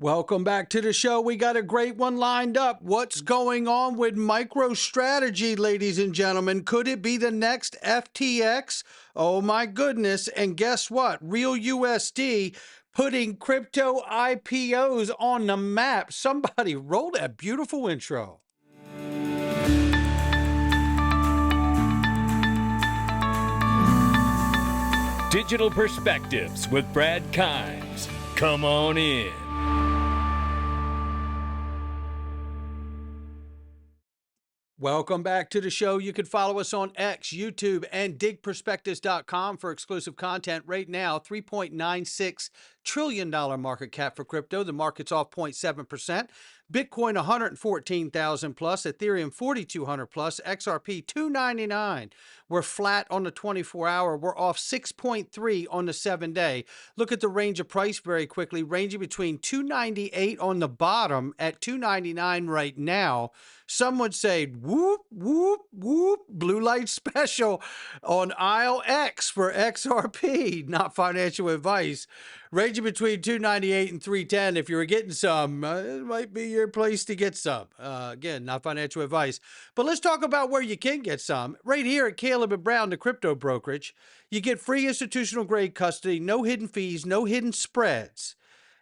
Welcome back to the show. We got a great one lined up. What's going on with MicroStrategy, ladies and gentlemen? Could it be the next FTX? Oh my goodness. And guess what? RLUSD putting crypto IPOs on the map. Somebody roll that beautiful intro. Digital Perspectives with Brad Kimes. Come on in. Welcome back to the show. You can follow us on X, YouTube, and DigPerspectives.com for exclusive content. Right now, $3.96 trillion market cap for crypto. The market's off 0.7%. Bitcoin 114,000 plus, Ethereum 4,200 plus, XRP 299. We're flat on the 24-hour. We're off 6.3 on the 7-day. Look at the range of price very quickly, ranging between 298 on the bottom at 299 right now. Some would say, whoop, whoop, whoop, blue light special on aisle X for XRP, not financial advice. Ranging between 298 and 310. If you were getting some, it might be your place to get some. Again, not financial advice. But let's talk about where you can get some. Right here at Caleb & Brown, the crypto brokerage, you get free institutional grade custody, no hidden fees, no hidden spreads.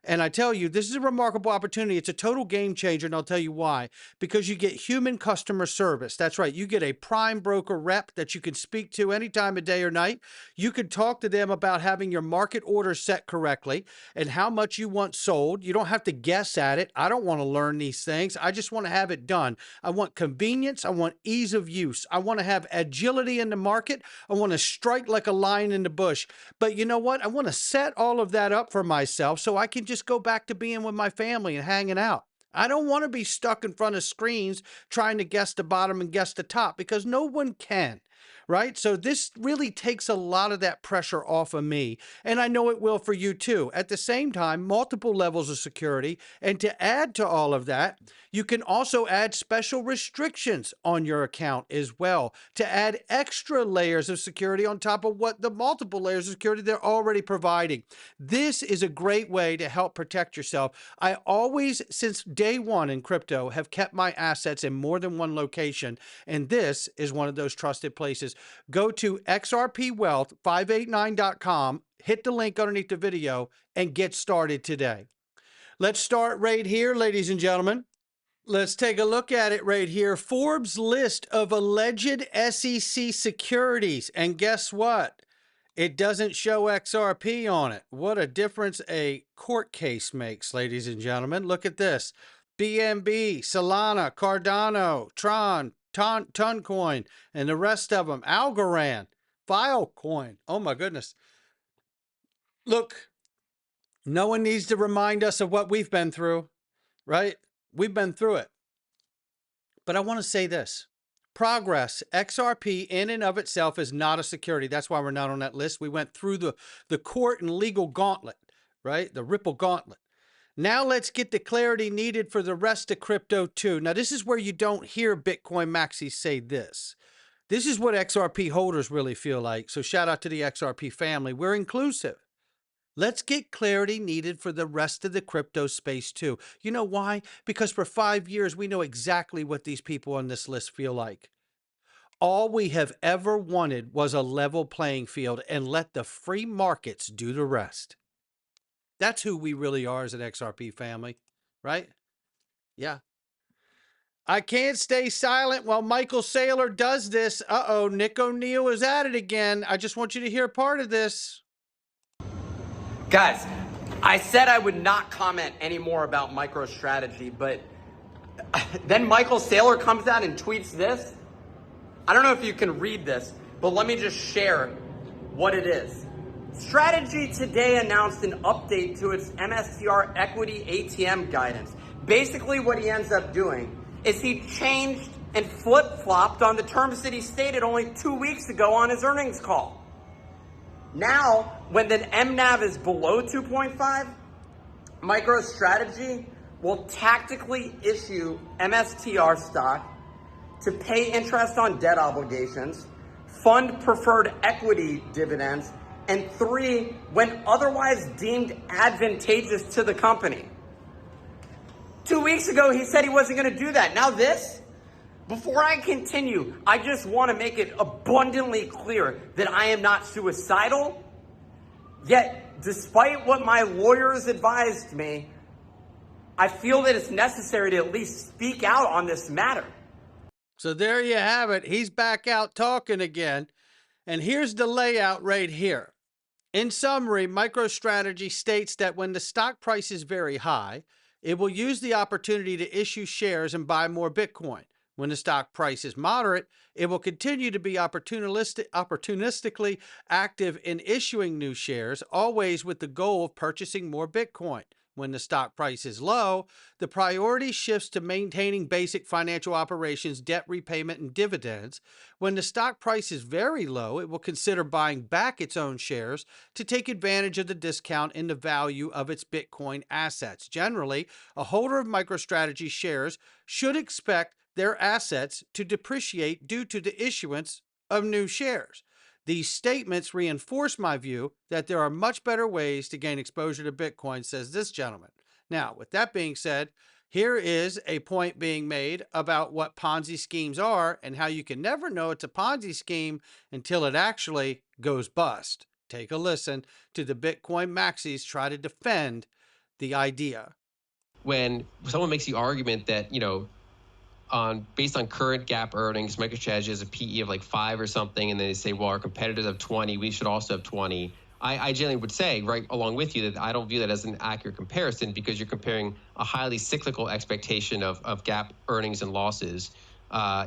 And I tell you, this is a remarkable opportunity. It's a total game changer, and I'll tell you why. Because you get human customer service. That's right. You get a prime broker rep that you can speak to any time of day or night. You can talk to them about having your market order set correctly and how much you want sold. You don't have to guess at it. I don't want to learn these things. I just want to have it done. I want convenience. I want ease of use. I want to have agility in the market. I want to strike like a lion in the bush. But you know what? I want to set all of that up for myself so I can just go back to being with my family and hanging out. I don't want to be stuck in front of screens trying to guess the bottom and guess the top because no one can, right? So this really takes a lot of that pressure off of me, and I know it will for you too. At the same time, multiple levels of security, and to add to all of that, you can also add special restrictions on your account as well to add extra layers of security on top of what the multiple layers of security they're already providing. This is a great way to help protect yourself. I always, since day one in crypto, have kept my assets in more than one location, and this is one of those trusted places. Go to xrpwealth589.com, hit the link underneath the video, and get started today. Let's start right here, ladies and gentlemen. Let's take a look at it right here. Forbes list of alleged SEC securities. And guess what? It doesn't show XRP on it. What a difference a court case makes, ladies and gentlemen. Look at this. BNB, Solana, Cardano, Tron, Toncoin, and the rest of them. Algorand, Filecoin. Oh my goodness. Look, no one needs to remind us of what we've been through, right? We've been through it. But I want to say this. Progress, XRP in and of itself is not a security. That's why we're not on that list. We went through the court and legal gauntlet, right? The Ripple gauntlet. Now let's get the clarity needed for the rest of crypto too. Now this is where you don't hear Bitcoin maxis say this. This is what XRP holders really feel like. So shout out to the XRP family. We're inclusive. Let's get clarity needed for the rest of the crypto space too. You know why? Because for 5 years, we know exactly what these people on this list feel like. All we have ever wanted was a level playing field and let the free markets do the rest. That's who we really are as an XRP family, right? Yeah. I can't stay silent while Michael Saylor does this. Uh-oh, Nick O'Neill is at it again. I just want you to hear part of this. Guys, I said I would not comment anymore about MicroStrategy, but then Michael Saylor comes out and tweets this. I don't know if you can read this, but let me just share what it is. Strategy today announced an update to its MSTR equity ATM guidance. Basically what he ends up doing is he changed and flip-flopped on the terms that he stated only 2 weeks ago on his earnings call. Now, when the MNAV is below 2.5, MicroStrategy will tactically issue MSTR stock to pay interest on debt obligations, fund preferred equity dividends, and 3, when otherwise deemed advantageous to the company. 2 weeks ago, he said he wasn't going to do that. Now this? Before I continue, I just want to make it abundantly clear that I am not suicidal. Yet, despite what my lawyers advised me, I feel that it's necessary to at least speak out on this matter. So there you have it. He's back out talking again. And here's the layout right here. In summary, MicroStrategy states that when the stock price is very high, it will use the opportunity to issue shares and buy more Bitcoin. When the stock price is moderate, it will continue to be opportunistically active in issuing new shares, always with the goal of purchasing more Bitcoin. When the stock price is low, the priority shifts to maintaining basic financial operations, debt repayment, and dividends. When the stock price is very low, it will consider buying back its own shares to take advantage of the discount in the value of its Bitcoin assets. Generally, a holder of MicroStrategy shares should expect their assets to depreciate due to the issuance of new shares. These statements reinforce my view that there are much better ways to gain exposure to Bitcoin, says this gentleman. Now, with that being said, here is a point being made about what Ponzi schemes are and how you can never know it's a Ponzi scheme until it actually goes bust. Take a listen to the Bitcoin maxis try to defend the idea. When someone makes the argument that, based on current GAAP earnings, MicroStrategy has a PE of like 5 or something, and then they say, well, our competitors have 20, we should also have 20. I generally would say, right along with you, that I don't view that as an accurate comparison, because you're comparing a highly cyclical expectation of GAAP earnings and losses,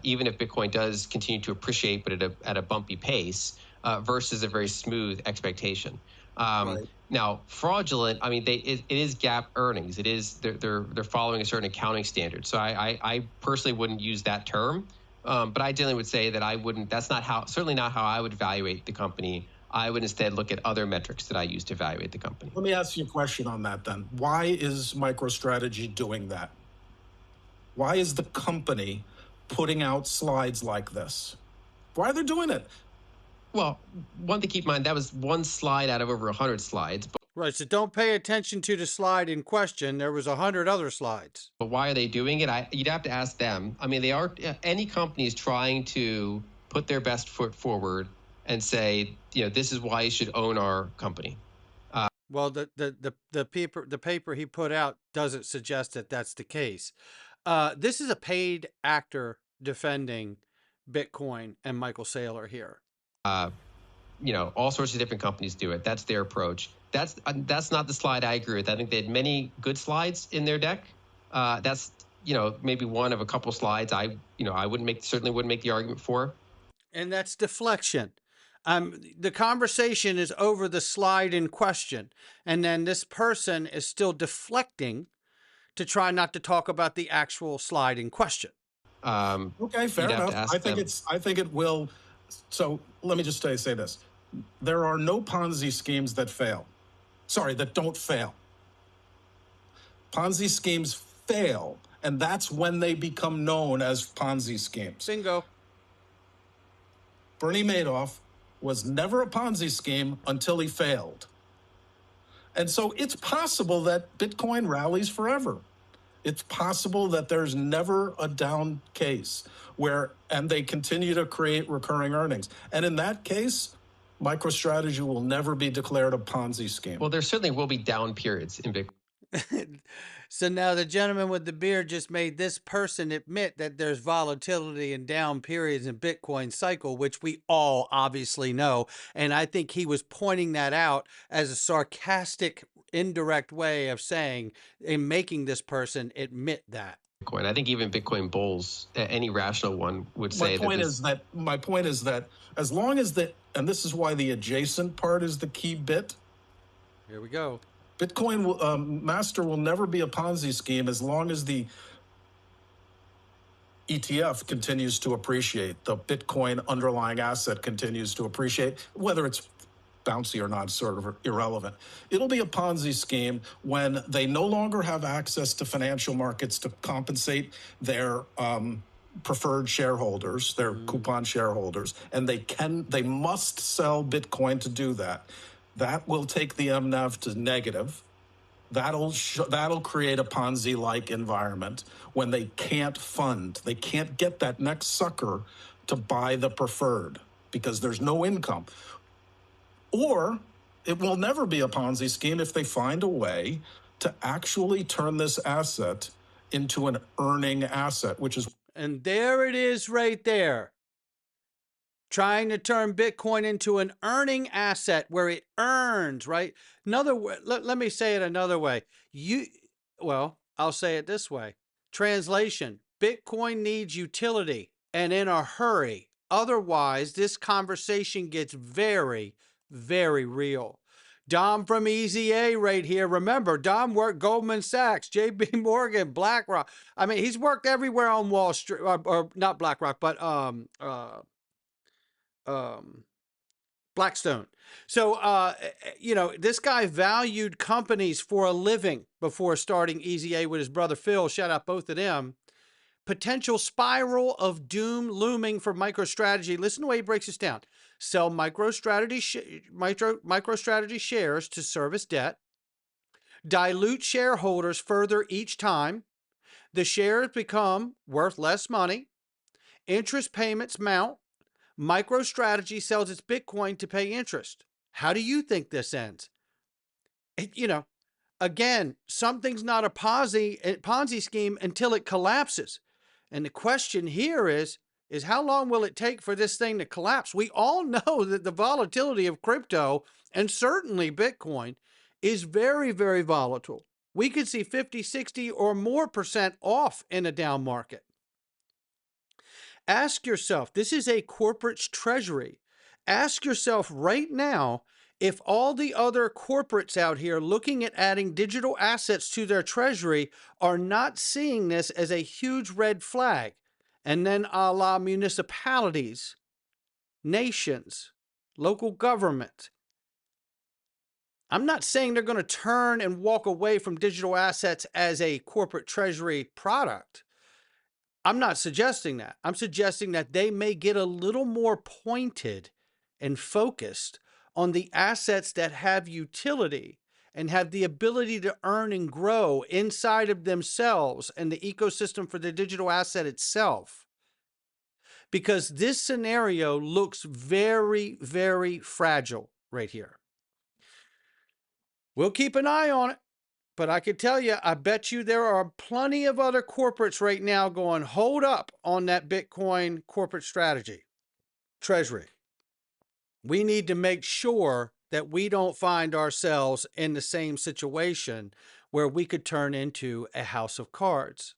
even if Bitcoin does continue to appreciate, but at a bumpy pace, versus a very smooth expectation. Right. Now, fraudulent, I mean, it is GAAP earnings. It is they're following a certain accounting standard. So I personally wouldn't use that term, but I generally would say that I wouldn't. That's certainly not how I would evaluate the company. I would instead look at other metrics that I use to evaluate the company. Let me ask you a question on that then. Why is MicroStrategy doing that? Why is the company putting out slides like this? Why are they doing it? Well, one thing to keep in mind, that was one slide out of over 100 slides. Right, so don't pay attention to the slide in question. There was 100 other slides. But why are they doing it? You'd have to ask them. I mean, any company is trying to put their best foot forward and say, this is why you should own our company. Well, the paper he put out doesn't suggest that that's the case. This is a paid actor defending Bitcoin and Michael Saylor here. All sorts of different companies do it. That's their approach. That's not the slide I agree with. I think they had many good slides in their deck. That's maybe one of a couple slides I certainly wouldn't make the argument for. And that's deflection. The conversation is over the slide in question, and then this person is still deflecting to try not to talk about the actual slide in question. Okay, fair enough. I think it will. So let me just say this. There are no Ponzi schemes that fail. Sorry, that don't fail. Ponzi schemes fail, and that's when they become known as Ponzi schemes. Bingo. Bernie Madoff was never a Ponzi scheme until he failed. And so it's possible that Bitcoin rallies forever. It's possible that there's never a down case and they continue to create recurring earnings. And in that case, MicroStrategy will never be declared a Ponzi scheme. Well, there certainly will be down periods in Bitcoin. So now the gentleman with the beard just made this person admit that there's volatility and down periods in Bitcoin cycle, which we all obviously know. And I think he was pointing that out as a sarcastic, indirect way of saying and making this person admit that. Bitcoin. I think even Bitcoin bulls, any rational one would say my point is that as long as and this is why the adjacent part is the key bit. Here we go. Bitcoin Master will never be a Ponzi scheme as long as the ETF continues to appreciate. The Bitcoin underlying asset continues to appreciate, whether it's bouncy or not, sort of irrelevant. It'll be a Ponzi scheme when they no longer have access to financial markets to compensate their preferred shareholders, their coupon shareholders, and they must sell Bitcoin to do that. That will take the MNAV to negative. that'll create a Ponzi-like environment when they can't get that next sucker to buy the preferred because there's no income. Or it will never be a Ponzi scheme if they find a way to actually turn this asset into an earning asset, which is... And there it is right there. Trying to turn Bitcoin into an earning asset where it earns, right? Another way, let me say it another way. Well, I'll say it this way. Translation, Bitcoin needs utility and in a hurry. Otherwise, this conversation gets very, very real. Dom from Easy A right here. Remember, Dom worked Goldman Sachs, JP Morgan, BlackRock. I mean, he's worked everywhere on Wall Street, or not BlackRock, but Blackstone. So, this guy valued companies for a living before starting Easy A with his brother Phil. Shout out both of them. Potential spiral of doom looming for MicroStrategy. Listen to the way he breaks this down. Sell MicroStrategy shares to service debt. Dilute shareholders further each time. The shares become worth less money. Interest payments mount. MicroStrategy sells its Bitcoin to pay interest. How do you think this ends? Again, something's not a Ponzi scheme until it collapses. And the question here is how long will it take for this thing to collapse? We all know that the volatility of crypto, and certainly Bitcoin, is very, very volatile. We could see 50, 60 or more % off in a down market. Ask yourself, this is a corporate treasury. Ask yourself right now, if all the other corporates out here looking at adding digital assets to their treasury are not seeing this as a huge red flag, and then a la municipalities, nations, local government. I'm not saying they're going to turn and walk away from digital assets as a corporate treasury product. I'm not suggesting that. I'm suggesting that they may get a little more pointed and focused on the assets that have utility and have the ability to earn and grow inside of themselves and the ecosystem for the digital asset itself. Because this scenario looks very, very fragile right here. We'll keep an eye on it. But I can tell you, I bet you there are plenty of other corporates right now going, hold up on that Bitcoin corporate strategy, treasury. We need to make sure that we don't find ourselves in the same situation where we could turn into a house of cards.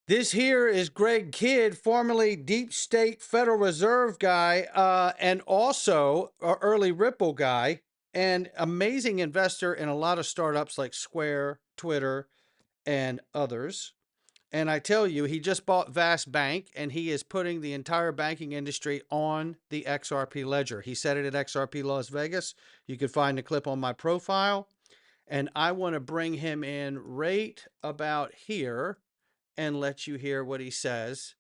This here is Greg Kidd, formerly Deep State Federal Reserve guy, and also an early Ripple guy. And amazing investor in a lot of startups like Square, Twitter, and others. And I tell you, he just bought Vast Bank, and he is putting the entire banking industry on the XRP ledger. He said it at XRP Las Vegas. You can find the clip on my profile. And I want to bring him in right about here and let you hear what he says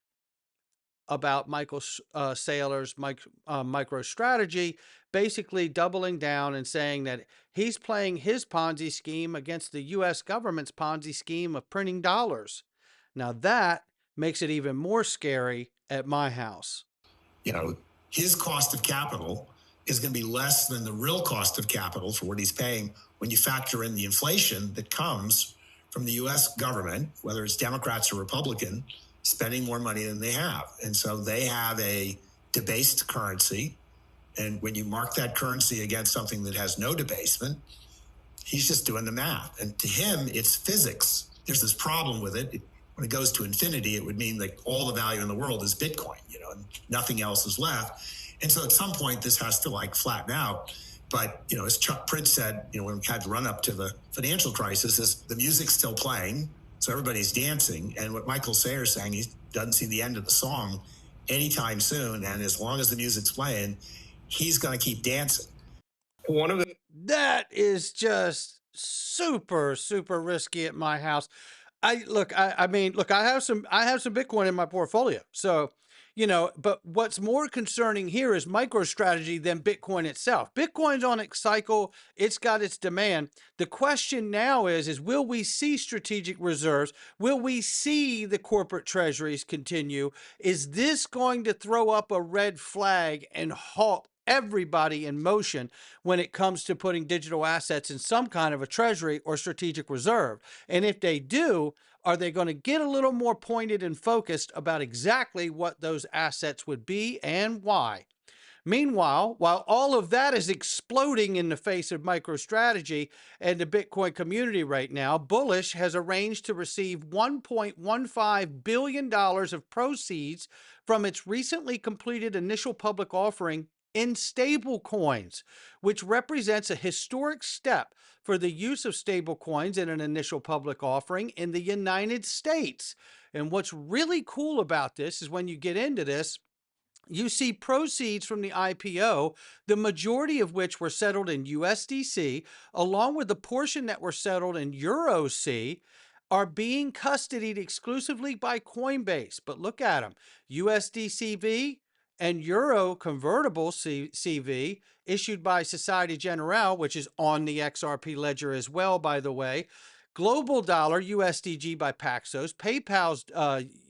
about Michael Saylor's MicroStrategy, basically doubling down and saying that he's playing his Ponzi scheme against the U.S. government's Ponzi scheme of printing dollars. Now that makes it even more scary at my house. His cost of capital is going to be less than the real cost of capital for what he's paying when you factor in the inflation that comes from the U.S. government, whether it's Democrats or Republican, spending more money than they have. And so they have a debased currency. And when you mark that currency against something that has no debasement, he's just doing the math. And to him, it's physics. There's this problem with it. When it goes to infinity, it would mean like all the value in the world is Bitcoin, and nothing else is left. And so at some point, this has to flatten out. But, as Chuck Prince said, when we had to run up to the financial crisis, is the music's still playing. So everybody's dancing. And what Michael Saylor's saying, he doesn't see the end of the song anytime soon. And as long as the music's playing, he's going to keep dancing. That is just super, super risky at my house. I have some Bitcoin in my portfolio. So, But what's more concerning here is MicroStrategy than Bitcoin itself. Bitcoin's on its cycle. It's got its demand. The question now is will we see strategic reserves? Will we see the corporate treasuries continue? Is this going to throw up a red flag and halt everybody in motion when it comes to putting digital assets in some kind of a treasury or strategic reserve? And if they do, are they going to get a little more pointed and focused about exactly what those assets would be and why? Meanwhile, while all of that is exploding in the face of MicroStrategy and the Bitcoin community right now, Bullish has arranged to receive $1.15 billion of proceeds from its recently completed initial public offering in stablecoins, which represents a historic step for the use of stablecoins in an initial public offering in the United States. And what's really cool about this is when you get into this, you see proceeds from the IPO, the majority of which were settled in USDC, along with the portion that were settled in EURC, are being custodied exclusively by Coinbase. But look at them, USDCV and Euro convertible CV issued by Societe Generale, which is on the XRP ledger as well, by the way. Global Dollar, USDG by Paxos, PayPal's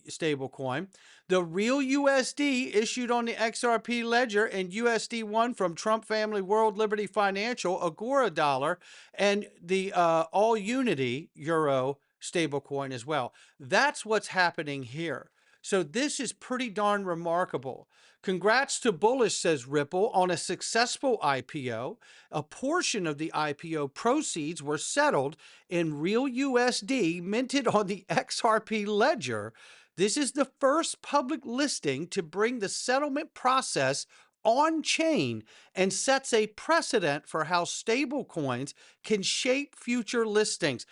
stablecoin, the real USD issued on the XRP ledger, and USD1 from Trump Family World Liberty Financial, Agora Dollar, and the All Unity Euro stablecoin as well. That's what's happening here. So this is pretty darn remarkable. Congrats to Bullish, says Ripple, on a successful IPO. A portion of the IPO proceeds were settled in real USD minted on the XRP ledger. This is the first public listing to bring the settlement process on chain and sets a precedent for how stablecoins can shape future listings.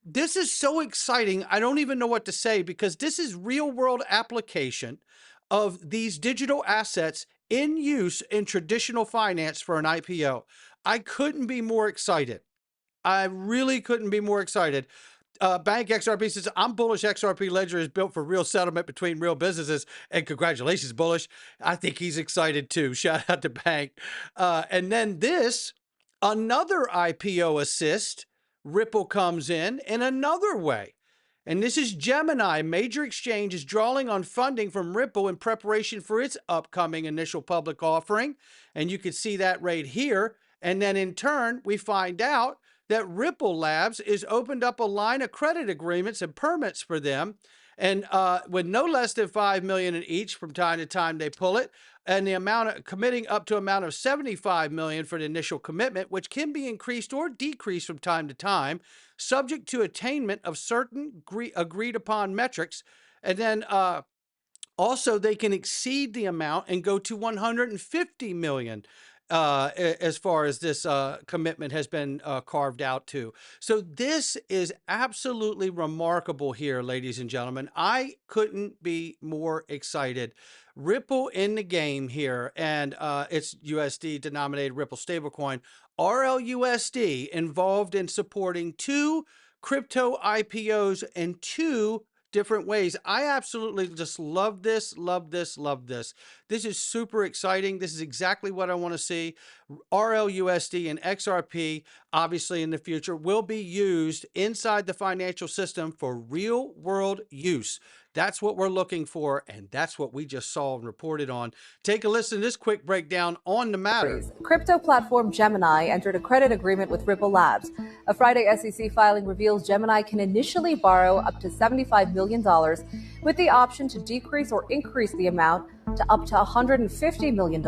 This is so exciting. I don't even know what to say, because this is real world application of these digital assets in use in traditional finance for an IPO. I couldn't be more excited. I really couldn't be more excited. Bank XRP says, I'm bullish. XRP ledger is built for real settlement between real businesses. And congratulations, Bullish. I think he's excited too. Shout out to Bank. And then this, another IPO assist, Ripple comes in another way. And this is Gemini. Major exchange is drawing on funding from Ripple in preparation for its upcoming initial public offering. And you can see that right here. And then in turn, we find out that Ripple Labs is opened up a line of credit agreements and permits for them, and with no less than $5 million in each from time to time they pull it, and the amount of committing up to amount of $75 million for the initial commitment, which can be increased or decreased from time to time, subject to attainment of certain agreed upon metrics. And then also they can exceed the amount and go to $150 million. As far as this commitment has been carved out to. So this is absolutely remarkable here, ladies and gentlemen. I couldn't be more excited. Ripple in the game here, and it's USD denominated Ripple stablecoin, RLUSD, involved in supporting 2 crypto IPOs in 2 different ways. I absolutely just love this, love this, love this. This is super exciting. This is exactly what I want to see. RLUSD and XRP, obviously in the future, will be used inside the financial system for real world use. That's what we're looking for, and that's what we just saw and reported on. Take a listen to this quick breakdown on the matter. Crypto platform Gemini entered a credit agreement with Ripple Labs. A Friday SEC filing reveals Gemini can initially borrow up to $75 million with the option to decrease or increase the amount to up to $150 million.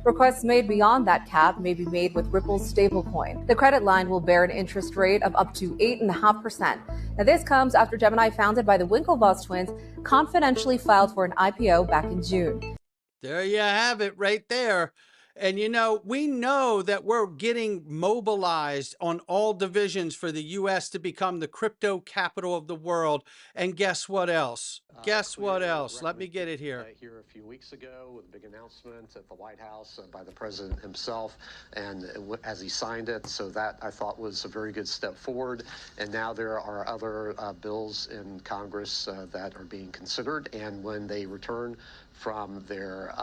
Requests made beyond that cap may be made with Ripple's stablecoin. The credit line will bear an interest rate of up to 8.5%. Now, this comes after Gemini, founded by the Winklevoss twins, confidentially filed for an IPO back in June. There you have it right there. And, you know, we know that we're getting mobilized on all divisions for the U.S. to become the crypto capital of the world. And guess what else? Guess what else? Let me get it here. Here a few weeks ago with a big announcement at the White House by the president himself, and as he signed it. So that I thought was a very good step forward. And now there are other bills in Congress that are being considered. And when they return from their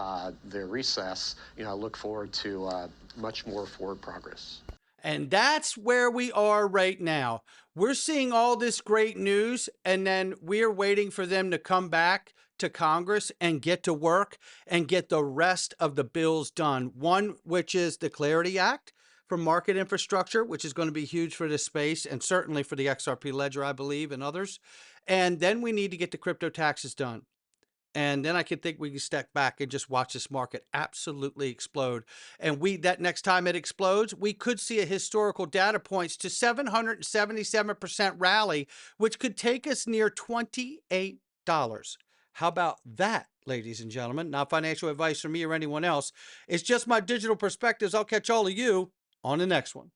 recess, I look forward to much more forward progress. And that's where we are right now. We're seeing all this great news, and then we're waiting for them to come back to Congress and get to work and get the rest of the bills done. One, which is the Clarity Act for market infrastructure, which is going to be huge for this space and certainly for the XRP ledger, I believe, and others. And then we need to get the crypto taxes done. And then I can think we can step back and just watch this market absolutely explode. And that next time it explodes, we could see a historical data points to 777% rally, which could take us near $28. How about that, ladies and gentlemen? Not financial advice from me or anyone else. It's just my digital perspectives. I'll catch all of you on the next one.